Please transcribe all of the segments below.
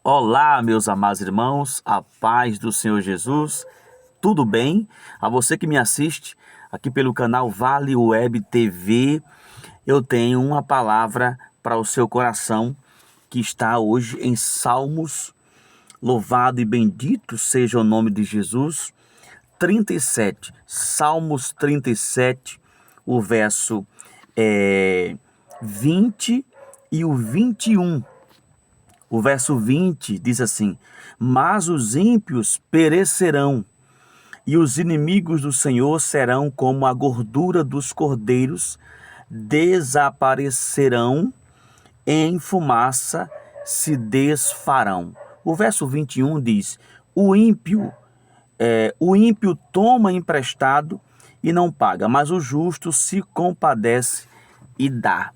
Olá, meus amados irmãos, a paz do Senhor Jesus, tudo bem? A você que me assiste aqui pelo canal Vale Web TV, eu tenho uma palavra para o seu coração que está hoje em Salmos. Louvado e bendito seja o nome de Jesus. 37, Salmos 37, o verso 20 e o 21. O verso 20 diz assim: Mas os ímpios perecerão, e os inimigos do Senhor serão como a gordura dos cordeiros, desaparecerão, em fumaça se desfarão. O verso 21 diz: o ímpio toma emprestado e não paga, mas o justo se compadece e dá.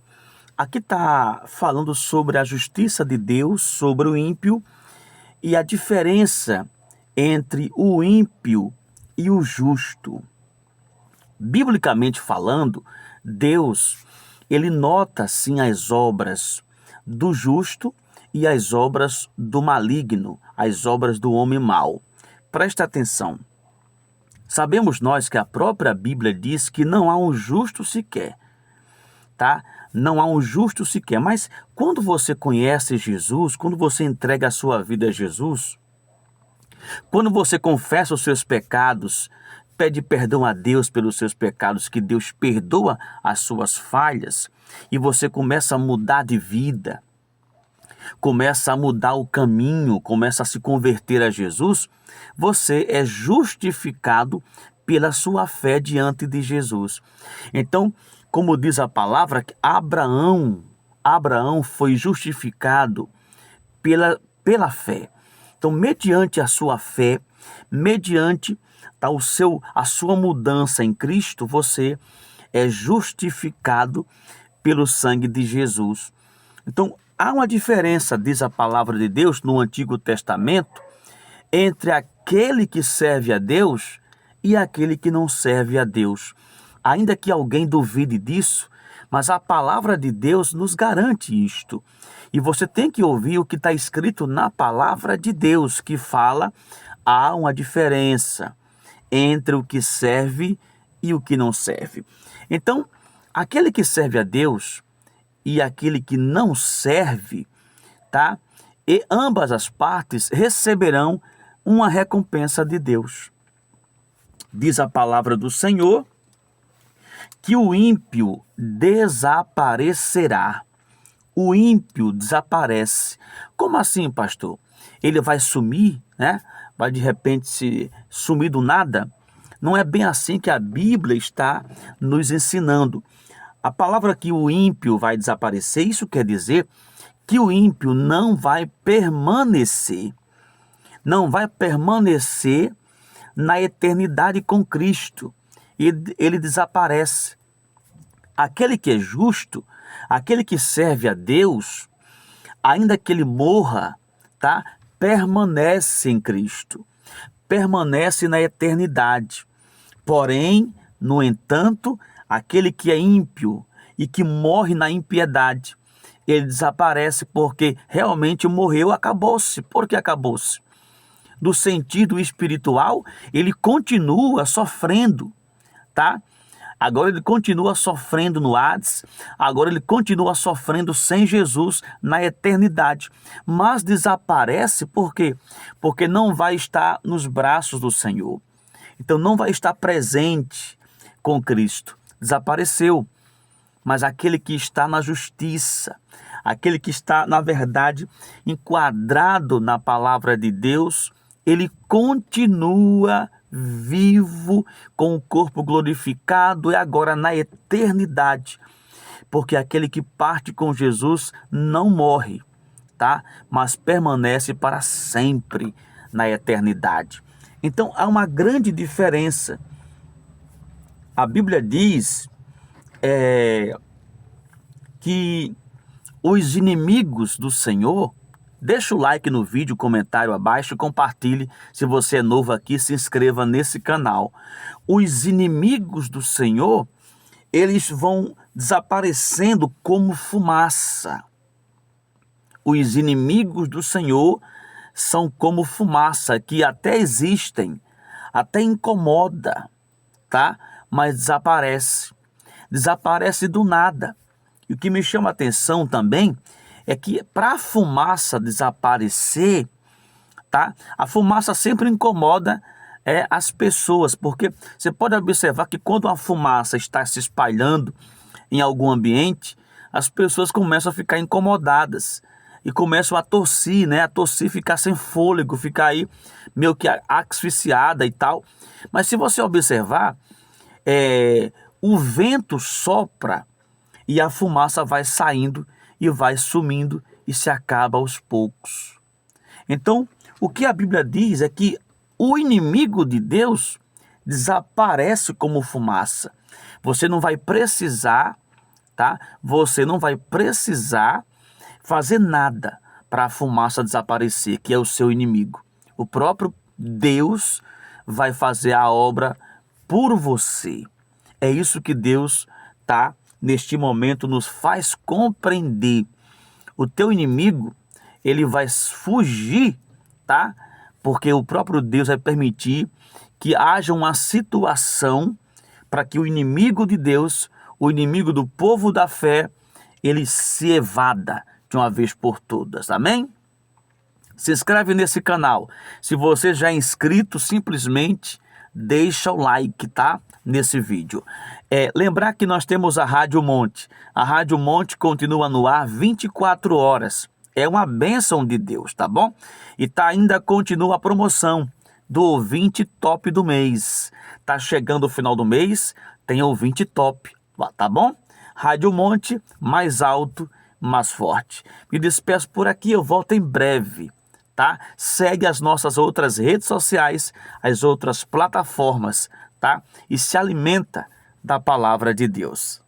Aqui está falando sobre a justiça de Deus, sobre o ímpio e a diferença entre o ímpio e o justo. Biblicamente falando, Deus, ele nota sim as obras do justo e as obras do maligno, as obras do homem mau. Presta atenção. Sabemos nós que a própria Bíblia diz que não há um justo sequer, tá? Não há um justo sequer. Mas quando você conhece Jesus, quando você entrega a sua vida a Jesus, quando você confessa os seus pecados, pede perdão a Deus pelos seus pecados, que Deus perdoa as suas falhas, e você começa a mudar de vida, começa a mudar o caminho, começa a se converter a Jesus, você é justificado pela sua fé diante de Jesus. Então, como diz a palavra, Abraão foi justificado pela fé. Então, mediante a sua fé, mediante a sua mudança em Cristo, você é justificado pelo sangue de Jesus. Então, há uma diferença, diz a palavra de Deus no Antigo Testamento, entre aquele que serve a Deus e aquele que não serve a Deus. Ainda que alguém duvide disso, mas a palavra de Deus nos garante isto. E você tem que ouvir o que está escrito na palavra de Deus, que fala, há uma diferença entre o que serve e o que não serve. Então, aquele que serve a Deus e aquele que não serve, tá? E ambas as partes receberão uma recompensa de Deus. Diz a palavra do Senhor que o ímpio desaparecerá. O ímpio desaparece. Como assim, pastor? Ele vai sumir, né? Vai de repente se sumir do nada? Não é bem assim que a Bíblia está nos ensinando. A palavra que o ímpio vai desaparecer, isso quer dizer que o ímpio não vai permanecer. Não vai permanecer na eternidade com Cristo. Ele desaparece. Aquele que é justo, aquele que serve a Deus, ainda que ele morra, tá? Permanece em Cristo, permanece na eternidade. Porém, no entanto, aquele que é ímpio e que morre na impiedade, ele desaparece porque realmente morreu, acabou-se. Por que acabou-se? Do sentido espiritual, ele continua sofrendo, tá? Agora ele continua sofrendo no Hades, agora ele continua sofrendo sem Jesus na eternidade. Mas desaparece por quê? Porque não vai estar nos braços do Senhor. Então não vai estar presente com Cristo. Desapareceu. Mas aquele que está na justiça, aquele que está, na verdade, enquadrado na palavra de Deus, ele continua vivo, com o corpo glorificado e agora na eternidade. Porque aquele que parte com Jesus não morre, tá? Mas permanece para sempre na eternidade. Então há uma grande diferença. A Bíblia diz que os inimigos do Senhor, deixa o like no vídeo, comentário abaixo e compartilhe. Se você é novo aqui, se inscreva nesse canal. Os inimigos do Senhor, eles vão desaparecendo como fumaça. os inimigos do Senhor são como fumaça, que até existem, até incomoda, tá? Mas desaparece. Desaparece do nada. E o que me chama a atenção também é que para a fumaça desaparecer, tá? A fumaça sempre incomoda as pessoas, porque você pode observar que quando a fumaça está se espalhando em algum ambiente, as pessoas começam a ficar incomodadas e começam a tossir, né? A tossir, ficar sem fôlego, ficar aí meio que asfixiada e tal. Mas se você observar, o vento sopra e a fumaça vai saindo e vai sumindo e se acaba aos poucos. Então, o que a Bíblia diz é que o inimigo de Deus desaparece como fumaça. Você não vai precisar, tá? Você não vai precisar fazer nada para a fumaça desaparecer, que é o seu inimigo. O próprio Deus vai fazer a obra por você. É isso que Deus, tá, neste momento nos faz compreender. O teu inimigo, ele vai fugir, tá? Porque o próprio Deus vai permitir que haja uma situação para que o inimigo de Deus, o inimigo do povo da fé, ele se evada de uma vez por todas. Amém? Se inscreve nesse canal. Se você já é inscrito, simplesmente deixa o like, tá? Nesse vídeo. Lembrar que nós temos a Rádio Monte. A Rádio Monte continua no ar 24 horas. É uma bênção de Deus, tá bom? E ainda continua a promoção do ouvinte top do mês. Tá chegando o final do mês, tem ouvinte top, tá bom? Rádio Monte, mais alto, mais forte. Me despeço por aqui, eu volto em breve, tá? Segue as nossas outras redes sociais, as outras plataformas, tá? E se alimenta da palavra de Deus.